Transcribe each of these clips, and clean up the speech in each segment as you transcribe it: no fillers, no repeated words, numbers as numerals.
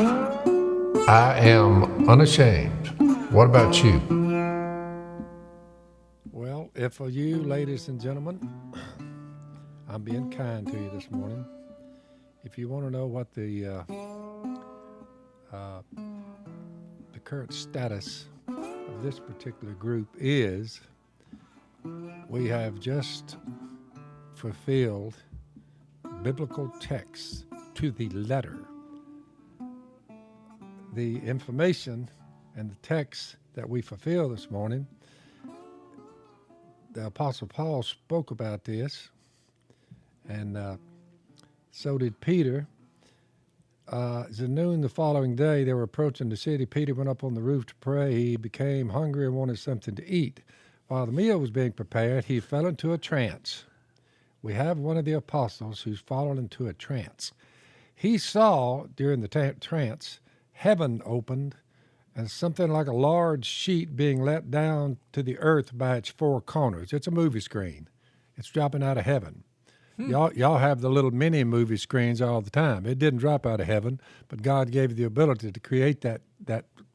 I am unashamed. What about you? Well, if for you, ladies and gentlemen, I'm being kind to you this morning. If you want to know what the current status of this particular group is, we have just fulfilled biblical texts to the letter. The information and the text that we fulfill this morning, the Apostle Paul spoke about this, and so did Peter. At noon the following day, they were approaching the city. Peter went up on the roof to pray. He became hungry and wanted something to eat. While the meal was being prepared, he fell into a trance. We have one of the apostles who's fallen into a trance. He saw, during the trance, heaven opened and something like a large sheet being let down to the earth by its four corners. It's a movie screen. It's dropping out of heaven. Y'all have the little mini movie screens all the time. It didn't drop out of heaven, but God gave you the ability to create that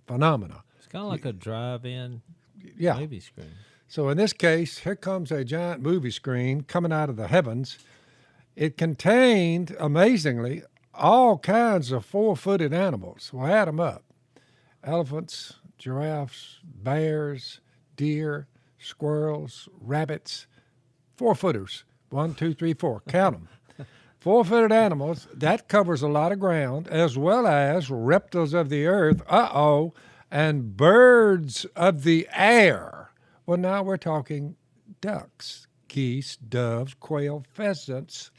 phenomena. It's kind of like a drive-in movie screen. So in this case, here comes a giant movie screen coming out of the heavens. It contained, amazingly, all kinds of four-footed animals. Well, add them up. Elephants, giraffes, bears, deer, squirrels, rabbits, four-footers. 1, 2, 3, 4. Count them. Four-footed animals, that covers a lot of ground, as well as reptiles of the earth, and birds of the air. Well, now we're talking ducks, geese, doves, quail, pheasants,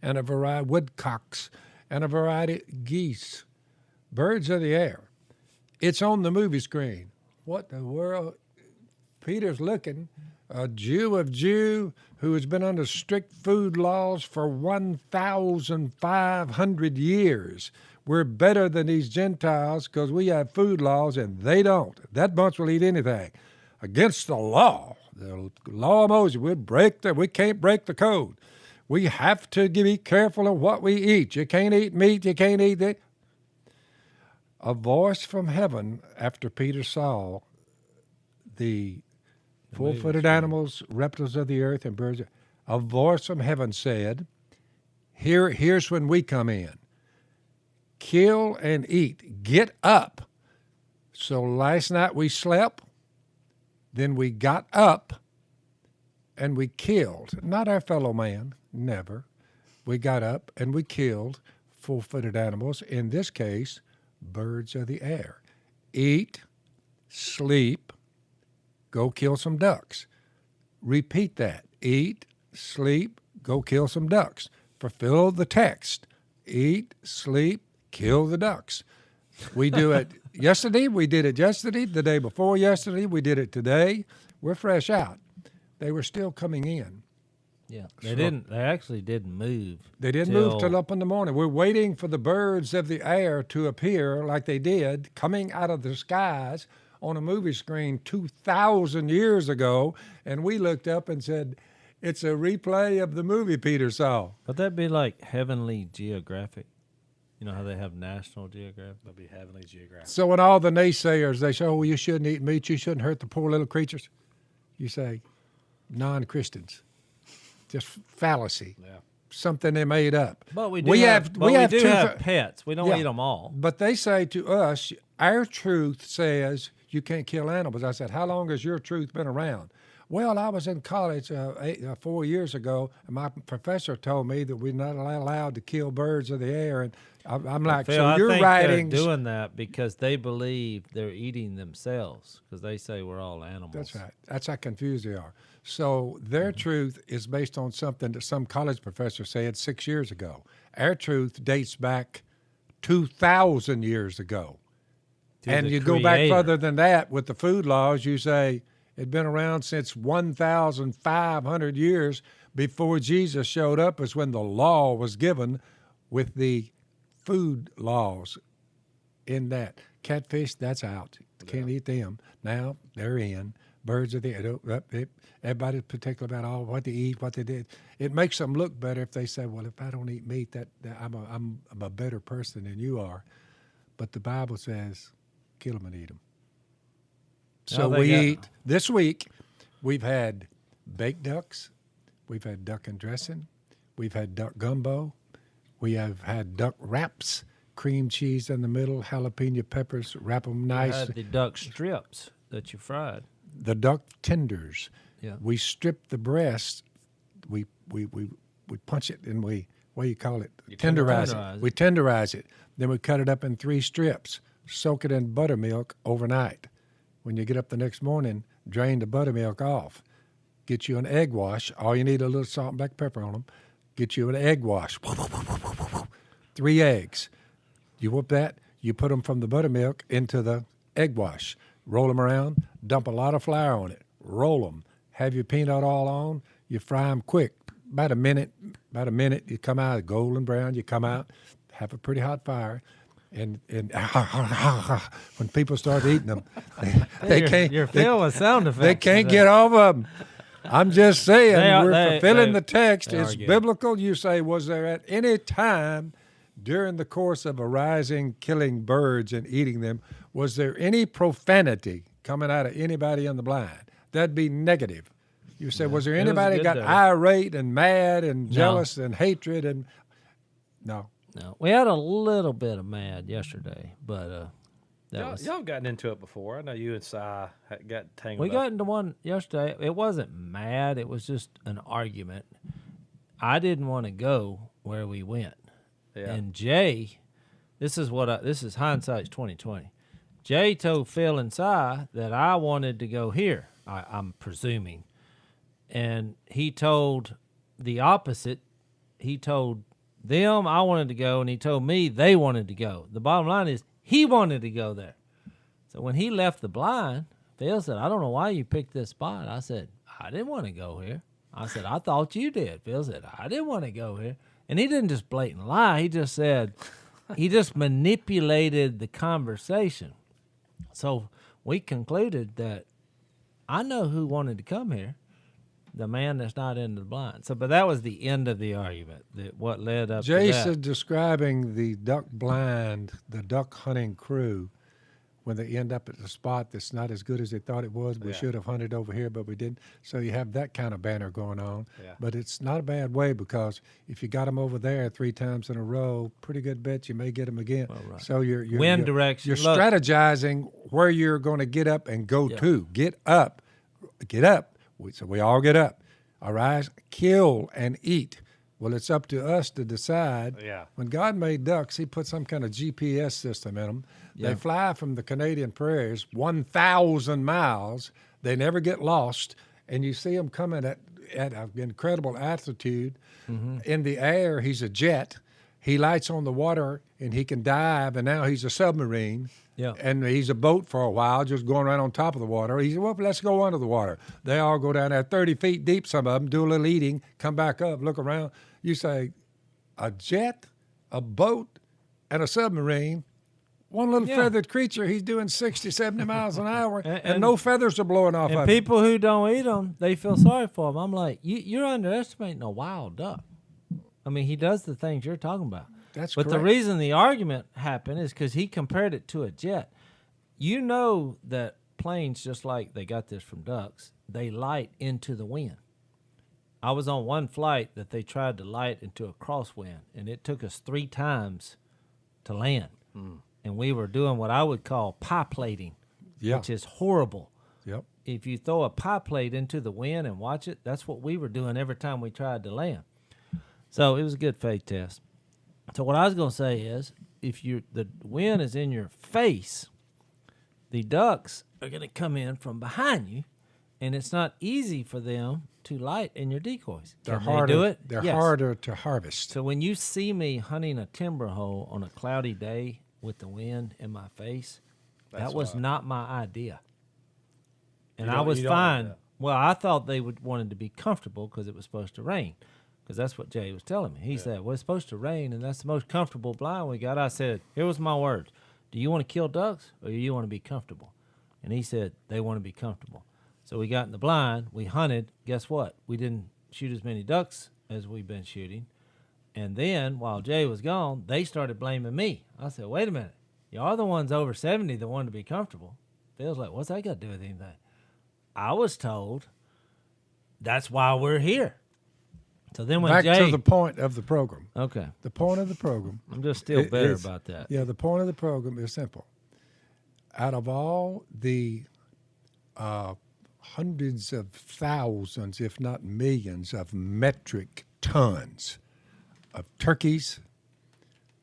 and a variety of woodcocks, and a variety of geese. Birds of the air. It's on the movie screen. What the world? Peter's looking. A Jew of Jew who has been under strict food laws for 1,500 years. We're better than these Gentiles because we have food laws and they don't. That bunch will eat anything. Against the law of Moses, we can't break the code. We have to be careful of what we eat. You can't eat meat, you can't eat that. A voice from heaven, after Peter saw the four-footed animals, reptiles of the earth, and birds, a voice from heaven said, here's when we come in. Kill and eat. Get up. So last night we slept, then we got up, and we killed. Not our fellow man, never. We got up and we killed four-footed animals, in this case, birds of the air. Eat, sleep, go kill some ducks. Repeat that. Eat, sleep, go kill some ducks. Fulfill the text. Eat, sleep, kill the ducks. We do it yesterday. We did it yesterday. The day before yesterday. We did it today. We're fresh out. They were still coming in. Yeah, they actually didn't move. They didn't move till up in the morning. We're waiting for the birds of the air to appear like they did, coming out of the skies on a movie screen 2,000 years ago, and we looked up and said, it's a replay of the movie Peter saw. Would that be like Heavenly Geographic? You know how they have National Geographic? That'd be Heavenly Geographic. So when all the naysayers, they say, you shouldn't eat meat, you shouldn't hurt the poor little creatures, you say, non-Christians. Just fallacy. Yeah. Something they made up. But we do have pets. We don't eat them all. But they say to us, our truth says you can't kill animals. I said, how long has your truth been around? Well, I was in college 4 years ago, and my professor told me that we're not allowed to kill birds of the air. And I'm like, Phil, so you're writing. They're doing that because they believe they're eating themselves because they say we're all animals. That's right. That's how confused they are. So their truth is based on something that some college professor said 6 years ago. Our truth dates back 2,000 years ago. And you go back further than that with the food laws, you say it'd been around since 1,500 years before Jesus showed up is when the law was given with the food laws in that. Catfish, that's out. Can't eat them. Now they're in. Birds of the air. Everybody's particular about what they eat, what they did. It makes them look better if they say, well, if I don't eat meat, that I'm a better person than you are. but the Bible says kill them and eat them. No, So they we got- eat. This week, we've had baked ducks. We've had duck and dressing. We've had duck gumbo. We have had duck wraps, cream cheese in the middle, jalapeno peppers, wrap them You nice. had the duck strips that you fried. The duck tenders. Yeah. We strip the breast. We punch it and we, what do you call it? Tenderize tenderize it. it. We tenderize it. Then we cut it up in 3 strips. Soak it in buttermilk overnight. When you get up the next morning, drain the buttermilk off. Get you an egg wash. All you need a little salt and black pepper on them. Get you an egg wash. 3 eggs. You whoop that. You put them from the buttermilk into the egg wash. Roll them around. Dump a lot of flour on it. Roll them. Have your peanut all on. You fry them quick. About a minute. You come out golden brown. You come out. Have a pretty hot fire. And when people start eating them, they can't. You're filled with sound effects. They can't get off of them. I'm just saying, we're fulfilling the text. they It's are good. biblical. You say, was there at any time during the course of arising, killing birds and eating them, was there any profanity coming out of anybody in the blind? That'd be negative. You say, was there It was anybody good got though. irate and mad and jealous and hatred and no? No, we had a little bit of mad yesterday, but Y'all have gotten into it before. I know you and Si got tangled we up. got into one yesterday. It wasn't mad. It was just an argument. I didn't want to go where we went. Yeah. And Jay, this is hindsight's 2020. Jay told Phil and Si that I wanted to go here. I'm presuming, and he told the opposite. He told them I wanted to go, and he told me they wanted to go. The bottom line is he wanted to go there. So when he left the blind, Phil said, "I don't know why you picked this spot." I said, "I didn't want to go here." I said, "I thought you did." Phil said, "I didn't want to go here." And he didn't just blatant lie. He just said, he just manipulated the conversation. So we concluded that I know who wanted to come here, the man that's not into the blind. So, but that was the end of the argument. What led up to that. Jason describing the duck blind, the duck hunting crew, when they end up at the spot that's not as good as they thought it was. We should have hunted over here, but we didn't. So you have that kind of banner going on. Yeah. But it's not a bad way, because if you got them over there 3 times in a row, pretty good bet you may get them again. right. So you're Wind direction. You're Look. strategizing where you're going to get up and go to. Get up. So we all get up. Arise, kill, and eat. Well, it's up to us to decide. Yeah. When God made ducks, he put some kind of GPS system in them. They fly from the Canadian prairies 1,000 miles. They never get lost. And you see them coming at an incredible altitude. In the air, he's a jet. He lights on the water, and he can dive, and now he's a submarine. Yeah. And he's a boat for a while, just going around on top of the water. He said, well, let's go under the water. They all go down there 30 feet deep, some of them, do a little eating, come back up, look around. You say, a jet, a boat, and a submarine, one little feathered creature, he's doing 60, 70 miles an hour, and no feathers are blowing off And of people who don't eat them, they feel sorry for them. I'm like, you're underestimating a wild duck. I mean, he does the things you're talking about. That's But the correct. reason the argument happened is because he compared it to a jet. You know that planes, just like they got this from ducks, they light into the wind. I was on one flight that they tried to light into a crosswind, and it took us 3 times to land. And we were doing what I would call pie plating, which is horrible. Yep. If you throw a pie plate into the wind and watch it, that's what we were doing every time we tried to land. So it was a good faith test. So what I was going to say is, if the wind is in your face, the ducks are going to come in from behind you, and it's not easy for them to light in your decoys. They're Can harder, they do it? They're Yes. harder to harvest. So when you see me hunting a timber hole on a cloudy day with the wind in my face, that was not my idea. And I was you don't like fine. that. Well, I thought they wanted to be comfortable because it was supposed to rain. Because that's what Jay was telling me. He said, well, it's supposed to rain, and that's the most comfortable blind we got. I said, here was my words. Do you want to kill ducks, or do you want to be comfortable? And he said, they want to be comfortable. So we got in the blind. We hunted. Guess what? We didn't shoot as many ducks as we've been shooting. And then, while Jay was gone, they started blaming me. I said, wait a minute. Y'all the ones over 70 that want to be comfortable. Phil's like, what's that got to do with anything? I was told that's why we're here. So then when Back Jay... to the point of the program. Okay. The point of the program. I'm just still bitter about that. Yeah, the point of the program is simple. Out of all the hundreds of thousands, if not millions, of metric tons of turkeys,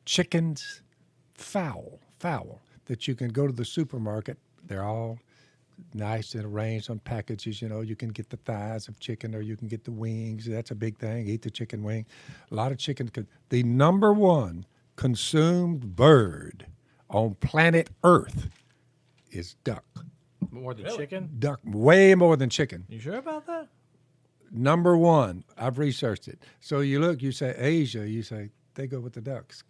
chickens, fowl, that you can go to the supermarket. They're all nice and arranged on packages. You know, you can get the thighs of chicken or you can get the wings. That's a big thing. Eat the chicken wing. A lot of chicken. The number one consumed bird on planet Earth is duck. More than chicken? Duck, way more than chicken. You sure about that? Number one. I've researched it. So you look, you say Asia, you say they go with the ducks,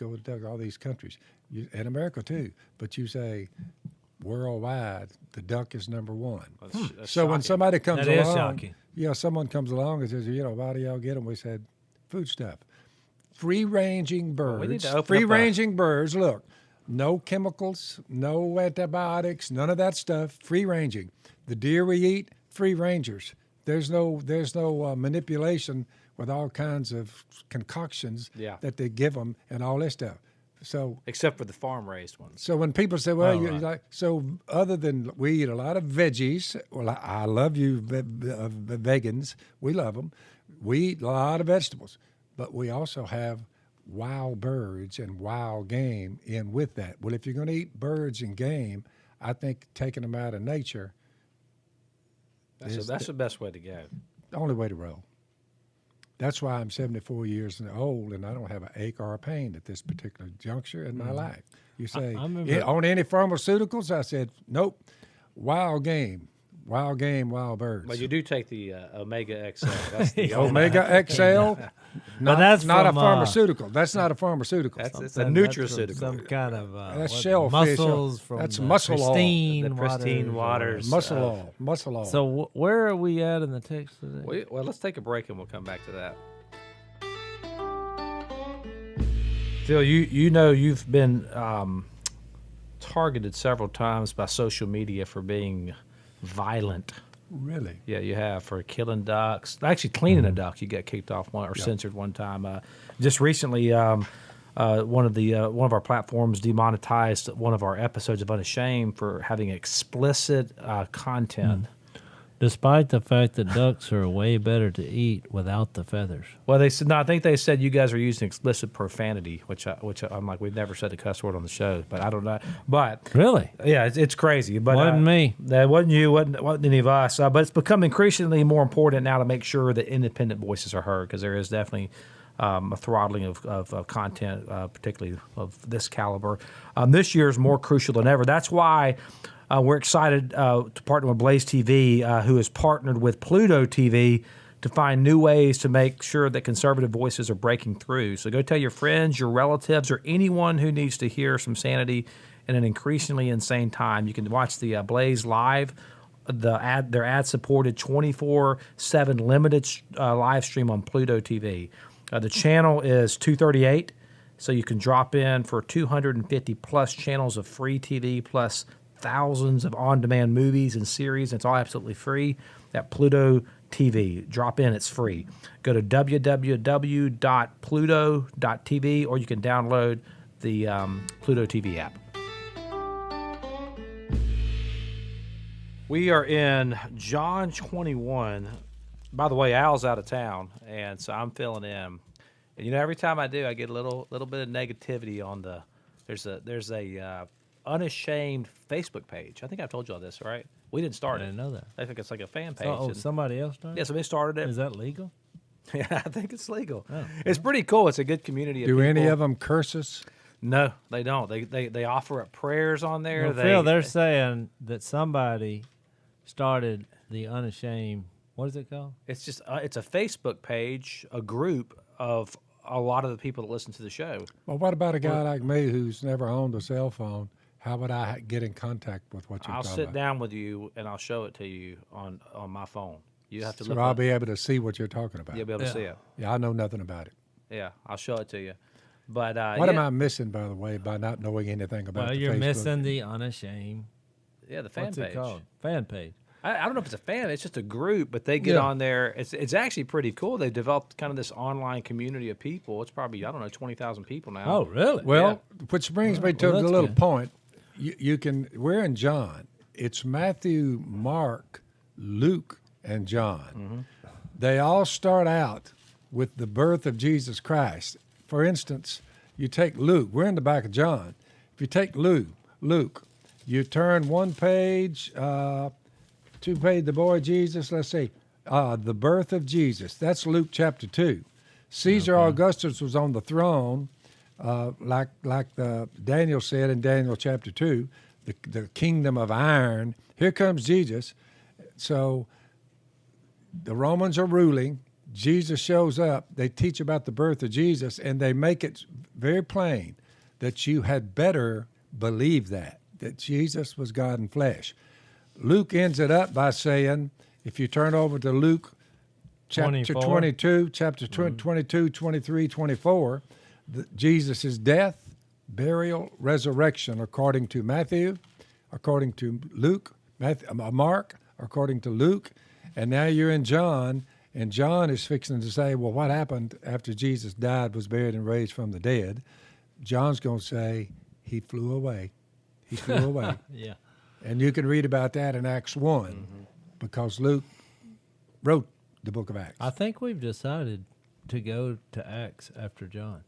all these countries, and America too. But you say worldwide, the duck is number one. That's So when shocking. somebody comes That is along, shocking. someone comes along and says, why do y'all get them? We said, food stuff. Free-ranging birds. we need to open up Free-ranging birds, look, no chemicals, no antibiotics, none of that stuff, free-ranging. The deer we eat, free-rangers. There's no manipulation with all kinds of concoctions that they give them and all this stuff. So Except for the farm-raised ones. so when people say, well, right. like, so other than we eat a lot of veggies, well, I love you vegans. We love them. We eat a lot of vegetables, but we also have wild birds and wild game in with that. Well, if you're going to eat birds and game, I think taking them out of nature That's the best way to go. the only way to roll. That's why I'm 74 years old and I don't have an ache or a pain at this particular juncture in my life. You say, I remember- on any pharmaceuticals? I said, nope, wild game, wild birds. But you do take the Omega XL. That's the Omega XL, that's not a from, pharmaceutical. That's not a pharmaceutical. That's it's a That's nutraceutical. Some kind of That's what, shellfish. mussels from That's the muscle oil. pristine The pristine waters. muscle oil. So where are we at in the text today? Well, let's take a break and we'll come back to that. Phil, you've been targeted several times by social media for being violent. Really? Yeah, you have, for killing ducks. Actually, cleaning a duck, you got kicked off censored one time. Just recently, one of our platforms demonetized one of our episodes of Unashamed for having explicit content. Despite the fact that ducks are way better to eat without the feathers. Well, they said no. I think they said you guys are using explicit profanity, which I'm like, we've never said a cuss word on the show, but I don't know. But Really? yeah, it's crazy. But Wasn't me. That wasn't you. Wasn't any of us. But it's become increasingly more important now to make sure that independent voices are heard, because there is definitely a throttling of content, particularly of this caliber. This year is more crucial than ever. That's why. We're excited to partner with Blaze TV, who has partnered with Pluto TV to find new ways to make sure that conservative voices are breaking through. So go tell your friends, your relatives, or anyone who needs to hear some sanity in an increasingly insane time. You can watch the Blaze live, their ad-supported 24/7 limited live stream on Pluto TV. The channel is 238, so you can drop in for 250-plus channels of free TV, plus thousands of on-demand movies and series. It's all absolutely free at Pluto TV. Drop in, it's free. Go to www.pluto.tv, or you can download the Pluto TV app. We are in John 21. By the way, Al's out of town, and so I'm filling in. And every time I do, I get a little bit of negativity on the. There's a Unashamed Facebook page. I think I've told you all this, right? We didn't start I it. didn't know that. I think it's like a fan page. Oh, and- somebody else done? yeah, so they started it. Is that legal? Yeah, I think it's legal. Oh, It's pretty cool. It's a good community of Do people. any of them curse us? No, they don't. They offer up prayers on there. Well, Phil, they're saying that somebody started the Unashamed. What is it called? It's just it's a Facebook page, a group of a lot of the people that listen to the show. Well, what about a guy like me who's never owned a cell phone? How would I get in contact with what you're I'll talking sit about? down with you and I'll show it to you on my phone. You have to So look. I'll up. be able to see what you're talking about. You'll be able to see it. Yeah, I know nothing about it. Yeah, I'll show it to you. But What am I missing, by the way, by not knowing anything about Well, the you're Facebook? missing the Unashamed. Yeah, the fan What's page. it called? Fan page. I don't know if it's a fan. It's just a group, but they get Yeah. on there. It's actually pretty cool. They've developed kind of this online community of people. It's probably, I don't know, 20,000 people now. Oh, really? Well, which brings me to Well, the that's little good. point. You can. We're in John. It's Matthew, Mark, Luke, and John. They all start out with the birth of Jesus Christ. For instance, you take Luke. We're in the back of John. If you take Luke, you turn one page, 2 page, the boy Jesus. Let's see, the birth of Jesus. That's Luke chapter 2. Caesar Augustus was on the throne, like Daniel said in Daniel chapter 2, the kingdom of iron. Here comes Jesus. So the Romans are ruling. Jesus shows up. They teach about the birth of Jesus, and they make it very plain that you had better believe that Jesus was God in flesh. Luke ends it up by saying, if you turn over to Luke chapter 24. 22, chapter 22, 23, 24, Jesus' death, burial, resurrection, according to Matthew, according to Luke, Mark, according to Luke, and now you're in John, and John is fixing to say, well, what happened after Jesus died, was buried, and raised from the dead? John's going to say, he flew away. He flew away. Yeah. And you can read about that in Acts 1 because Luke wrote the book of Acts. I think we've decided to go to Acts after John.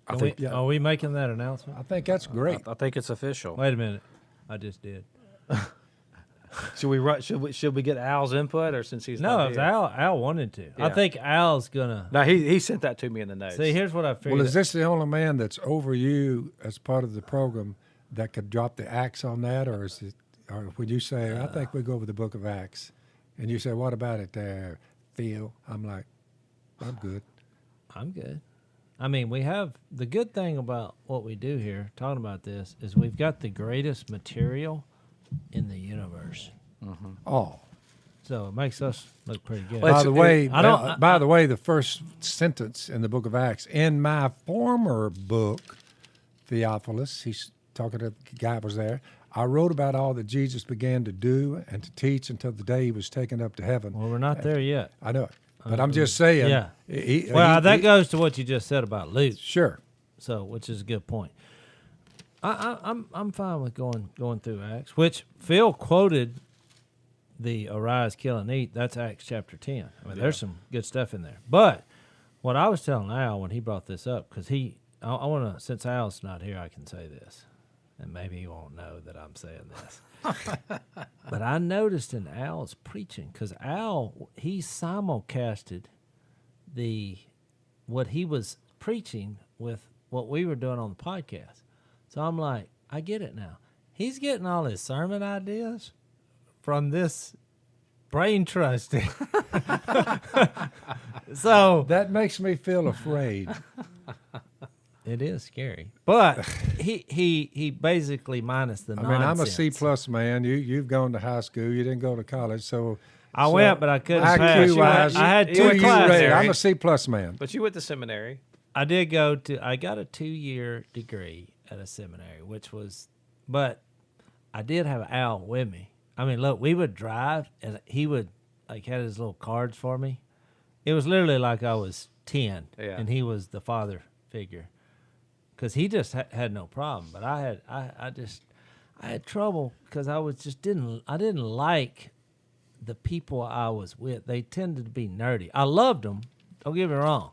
I think, yeah. Are we making that announcement? I think that's great. I think it's official. Wait a minute. I just did. Should we get Al's input, or since he's No, not if here? Al wanted to. I Yeah. think Al's gonna. No, he sent that to me in the notes. See, here's what I figured. Well, is this the only man that's over you as part of the program that could drop the axe on that, or is it? Or would you say, I think we go over the book of Acts, and you say, what about it there, Phil? I'm like, I'm good. I'm good. I mean, we have the good thing about what we do here, talking about this, is we've got the greatest material in the universe. Oh, So it makes us look pretty good. by the way, I don't- by the way, the first sentence in the book of Acts, in my former book, Theophilus, he's talking to the guy who was there, I wrote about all that Jesus began to do and to teach until the day he was taken up to heaven. Well, we're not there yet. I know it, but I'm just saying. Yeah. he- That he- goes to what you just said about Luke. Sure. So, which is a good point. I'm fine with going through Acts, which Phil quoted the arise, kill, and eat. That's Acts chapter 10. I mean, there's some good stuff in there. But what I was telling Al when he brought this up, because I want to, since Al's not here, I can say this, and maybe he won't know that I'm saying this. But I noticed in Al's preaching, because Al, he simulcasted what he was preaching with what we were doing on the podcast. So I'm like, I get it now. He's getting all his sermon ideas from this brain trusting. So That makes me feel afraid. it is scary. But he basically minus the I mean, I'm a nonsense. C+ man. You've gone to high school. You didn't go to college, so I went, but I couldn't pass. IQ wise, I had you two went to classes. seminary. I'm a C+ man. But you went to seminary. I got a 2-year degree at a seminary, but I did have Al with me. I mean, look, we would drive, and he would, had his little cards for me. It was literally like I was 10, Yeah. and he was the father figure. Because he just had no problem, but I had trouble because I didn't like the people I was with. They tended to be nerdy. I loved them, don't get me wrong,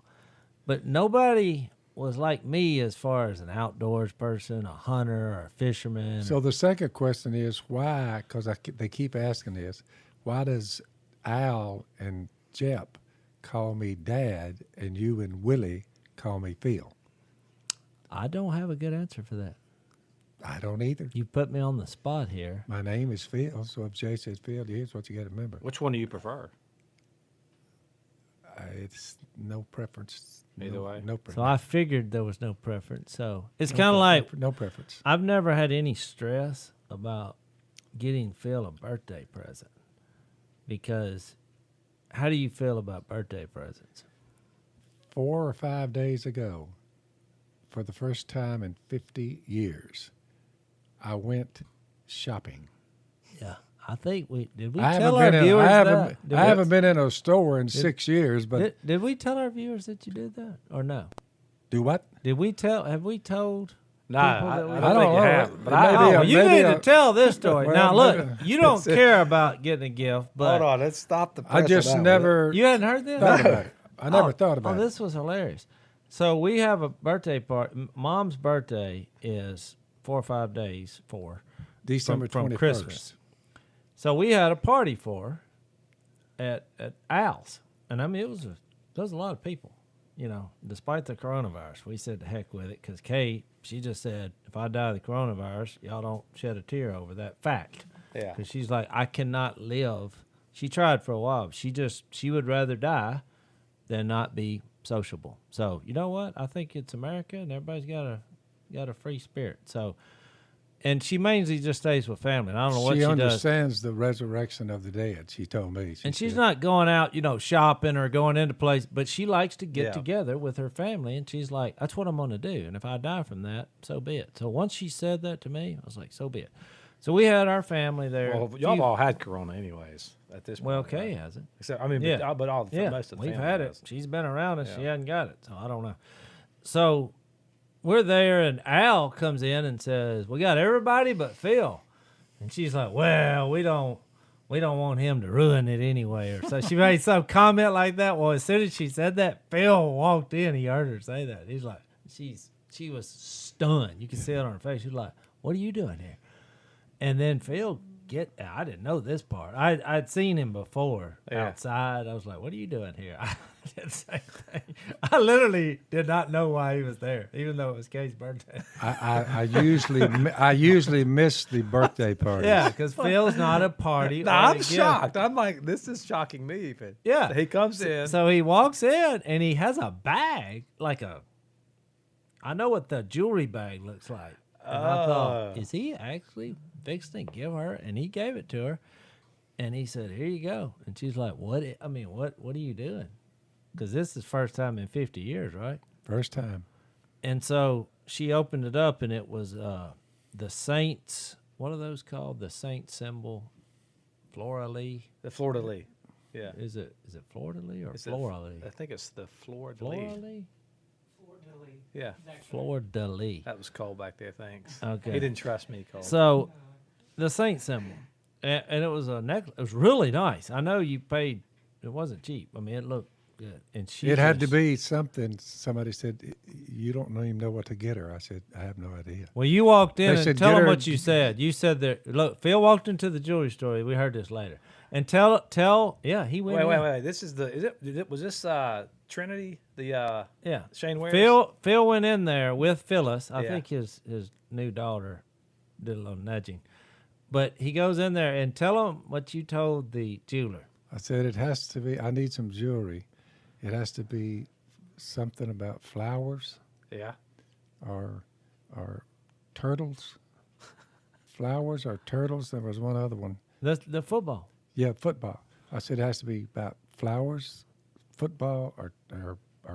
but nobody was like me as far as an outdoors person, a hunter, or a fisherman. So the second question is why? Because they keep asking this. Why does Al and Jep call me Dad, and you and Willie call me Phil? I don't have a good answer for that. I don't either. You put me on the spot here. My name is Phil, so if Jay says Phil, here's what you got to remember. Which one do you prefer? It's no preference. Either way. No preference. So I figured there was no preference. So it's kind of like no preference. I've never had any stress about getting Phil a birthday present, because how do you feel about birthday presents? 4 or 5 days ago, for the first time in 50 years, I went shopping. Yeah, I think we did. We I tell haven't our been viewers in, I that. haven't, I haven't been in a store in 6 years, but Did we tell our viewers that you did that or no? do what? Did we tell? Have we told? No, people I that we- don't I think don't you know. have. But It I, may be Oh, a- well, you maybe need a- to tell this story. Well, now, look, maybe- you don't care about getting a gift, but hold on, let's stop the. I just never you hadn't heard this. thought about it. I never thought about Oh, it. this was hilarious. So we have a birthday party. Mom's birthday is 4 or 5 days December from 21st. Christmas. So we had a party for her at Al's, and I mean there was a lot of people. You know, despite the coronavirus, we said the heck with it because Kate, she just said, if I die of the coronavirus, y'all don't shed a tear over that fact. Yeah. Because she's like, I cannot live. She tried for a while. But she would rather die than not be sociable. So you know what? I think it's America, and everybody's got a free spirit. So, and she mainly just stays with family. And I don't know what she does. understands the resurrection of the dead. She told me. And she's said, not going out, shopping or going into place, but she likes to get Yeah. together with her family. And she's like, that's what I'm going to do. And if I die from that, so be it. So once she said that to me, I was like, so be it. So we had our family there. Well, y'all all had corona anyways at this point. Well, Kay right? hasn't. Except, I mean, Yeah. but all Yeah, most of the we've family had has. it. She's been around and she Yeah. hadn't got it. So I don't know. So we're there and Al comes in and says, we got everybody but Phil. And she's like, well, we don't want him to ruin it anyway. Or so she made some comment like that. Well, as soon as she said that, Phil walked in. He heard her say that. He's like, she was stunned. You can see it on her face. She's like, what are you doing here? And then Phil I didn't know this part. I'd seen him before outside. I was like, what are you doing here? I did the same thing. I literally did not know why he was there, even though it was Kay's birthday. I usually miss the birthday party. Yeah, because Phil's not a party. No, or a I'm gift. shocked. I'm like, this is shocking me even. Yeah. He comes in. So he walks in and he has a bag, I know what the jewelry bag looks like. And I thought, is he actually fixing to give her? And he gave it to her. And he said, here you go. And she's like, what are you doing? Because this is first time in 50 years, right? First time. And so she opened it up and it was the Saints, what are those called? The Saint symbol, fleur-de-lis. The fleur-de-lis. Yeah. Is it fleur-de-lis or Is it- fleur-de-lis? I think it's the fleur-de-lis. Fleur-de-lis? Yeah. Fleur-de-lis. That was Cole back there, thanks. Okay. He didn't trust me, Cole. So, the Saint symbol, and it was a necklace. It was really nice. I know you paid. It wasn't cheap. I mean, it looked good. And she. It had to be something. Somebody said, you don't even know what to get her. I said, I have no idea. Well, you walked in They and said, tell "Get them her- what you said. You said that. Look, Phil walked into the jewelry store. We heard this later. And tell. Yeah, he went. Wait. This is was this Trinity? The Yeah. Shane Wares? Phil went in there with Phyllis. I Yeah. think his new daughter did a little nudging. But he goes in there and tell him what you told the jeweler. I said, it has to be, I need some jewelry. It has to be something about flowers Yeah. or turtles. Flowers or turtles. There was one other one. The football. Yeah, football. I said it has to be about flowers, football, or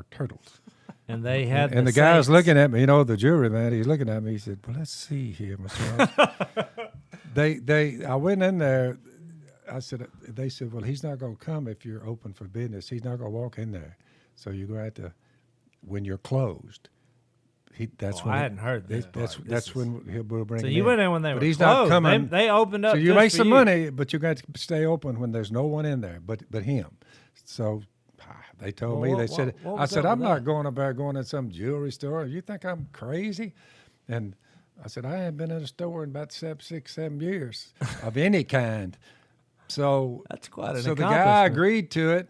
turtles. And they had And the guy was Saints. looking at me, the jury man. He's looking at me. He said, "Well, let's see here, Mr. I went in there. I said, they said, well, he's not going to come if you're open for business. He's not going to walk in there. So you're going to have to, when you're closed. That's when I hadn't heard this. That's when we'll bring. So him you in. went in when they but were he's closed. not coming. They opened up. So you just make for some you. money, but you got to stay open when there's no one in there, but him. So they told Well, me. what- They said. what I was said up I'm with not that? going about going in some jewelry store. You think I'm crazy? And I said I haven't been in a store in about 6, 7 years of any kind. So That's quite an so the guy accomplishment. agreed to it,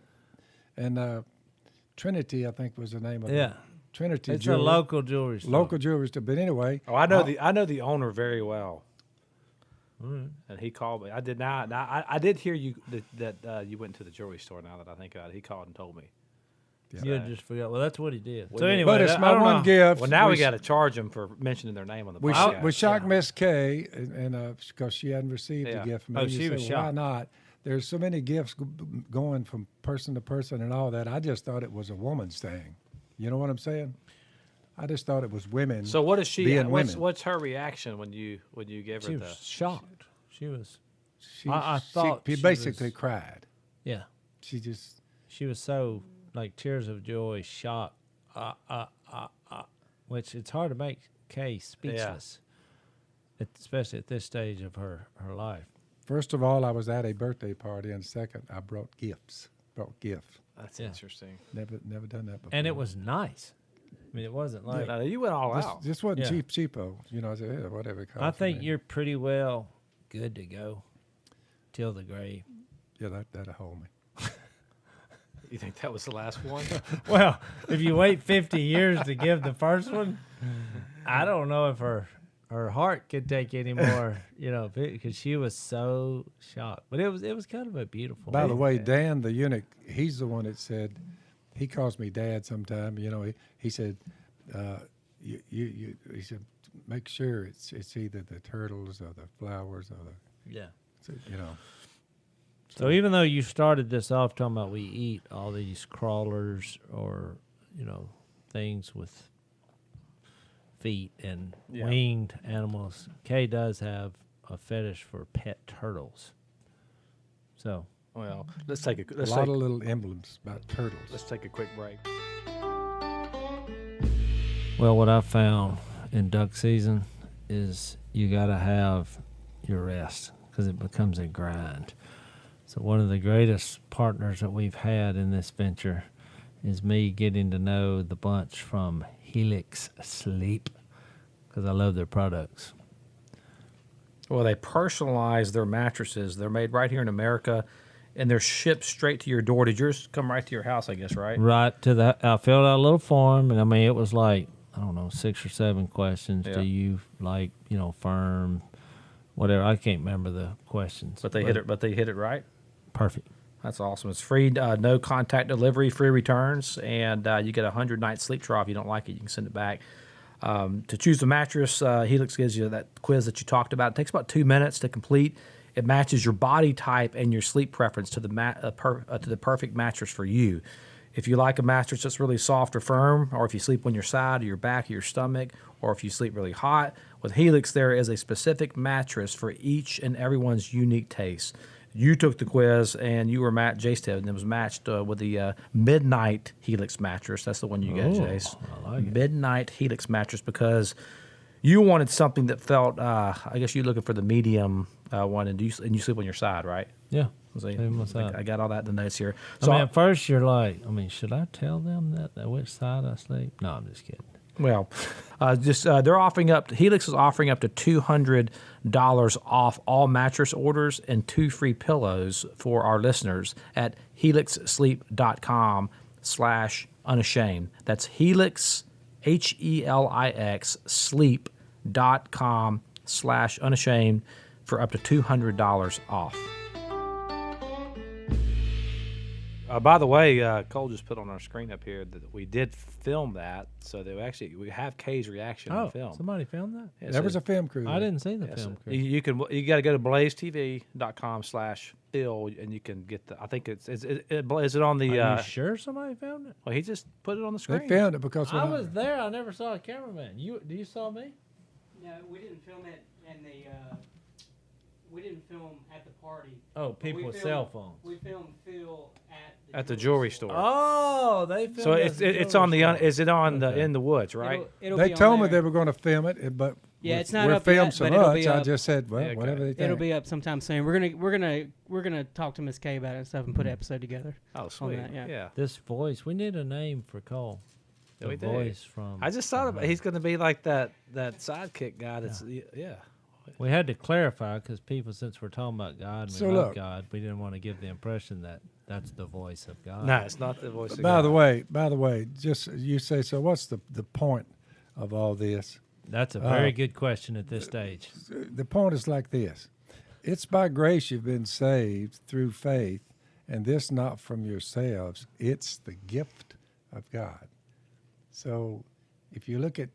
and Trinity, I think, was the name of it. Yeah. Trinity. It's Jewelry. a local jewelry store. Local jewelry store. But anyway, Oh, I know the owner very well. And he called me. I did not. Now, I did hear you that you went to the jewelry store. Now that I think about it, he called and told me. You had just forgot. Well, that's what he did. So Well, anyway, but it's I my don't one know. gift. Well, now we got to charge him for mentioning their name on the We podcast. shocked Miss Kay, and because she hadn't received Yeah. a gift from me. Oh, You she was said, "Why shocked." not?" There's so many gifts going from person to person and all that. I just thought it was a woman's thing. You know what I'm saying? I just thought it was women. So what is she? Being What's, women. what's her reaction when you gave She her was the? shocked. She was. She, I thought she she basically was- cried. Yeah. She just She was so like tears of joy, shocked, which it's hard to make Kay speechless, especially at this stage of her life. first of all, I was at a birthday party, and second, I brought gifts. That's Yeah. interesting. Never done that before. And it was nice. I mean, it wasn't like. No, you went all This, out. this wasn't Yeah. cheapo. You know, I said, yeah, whatever. it I costs think me. you're pretty well good to go till the grave. Yeah, that'll hold me. You think that was the last one? Well, if you wait 50 years to give the first one, I don't know if her heart could take any more, because she was so shocked. But it was kind of a beautiful. By the way, Dan, the eunuch, he's the one that said, he calls me Dad sometime. You know, he said, he said, make sure it's either the turtles or the flowers or the, yeah. you know. So even though you started this off talking about we eat all these crawlers or things with feet and winged animals, Kay does have a fetish for pet turtles. So Well, let's take a A lot of little emblems about turtles. let's take a quick break. Well, what I found in duck season is you got to have your rest because it becomes a grind. So one of the greatest partners that we've had in this venture is me getting to know the bunch from Helix Sleep because I love their products. Well, they personalize their mattresses. They're made right here in America, and they're shipped straight to your door. Did yours come right to your house, I guess, right? Right to the, I filled out a little form, and I mean, it was like, I don't know, 6 or 7 questions. Yeah. Do you like, firm, whatever. I can't remember the questions. But they hit it. But they hit it right. Perfect. That's awesome. It's free, no contact delivery, free returns, and you get a 100-night sleep trial. If you don't like it, you can send it back. To choose the mattress, Helix gives you that quiz that you talked about. It takes about 2 minutes to complete. It matches your body type and your sleep preference to the perfect mattress for you. If you like a mattress that's really soft or firm, or if you sleep on your side or your back or your stomach, or if you sleep really hot, with Helix there is a specific mattress for each and everyone's unique taste. You took the quiz, and you were Jace did, and it was matched with the Midnight Helix mattress. That's the one you got, Jace. I like it. Midnight Helix mattress, because you wanted something that felt. I guess you're looking for the medium one, and you sleep on your side, right? Yeah. So Sleep on my side. I got all that in the notes here. I mean, at first you're like, should I tell them that which side I sleep? No, I'm just kidding. Well, they're offering up. Helix is offering up to $200 off all mattress orders and 2 free pillows for our listeners at helixsleep.com/unashamed. That's Helix, HELIX, sleep.com/unashamed for up to $200 off. By the way, Cole just put on our screen up here that we did film that, so that we have Kay's reaction on film. Somebody filmed that? Yeah, There so- was a film crew. I didn't see the yeah, film so crew. you got to go to blazetv.com/Phil, and you can get the. I think is it on the? Are you sure somebody filmed it? Well, he just put it on the screen. They filmed it because when I was there. I never saw a cameraman. You saw me? No, we didn't film it in the. We didn't film at the party. Oh, But people we with filmed- cell phones. We filmed Phil at the jewelry store. Oh, they filmed So it at it's the on the jewelry store. is it on Okay. the in the woods, right? It'll they be on told me there. they were going to film it, but Yeah, it's not we're up filmed yet, so but it'll be much. I up. just said, well, Yeah, okay. whatever they think. It'll be up sometime soon. We're gonna talk to Miss Kay about it and stuff and put an episode together. Oh, sweet. that, yeah. This voice. We need a name for Cole. Yeah, The we do. voice from. I just thought about he's going to be like that sidekick guy. That's yeah. We had to clarify because people, since we're talking about God and we So love look. God, we didn't want to give the impression that that's the voice of God. No, it's not the voice. of By God. the way, just you say so. What's the point of all this? That's a very good question at this stage. The point is like this: it's by grace you've been saved through faith, and this not from yourselves. It's the gift of God. So, if you look at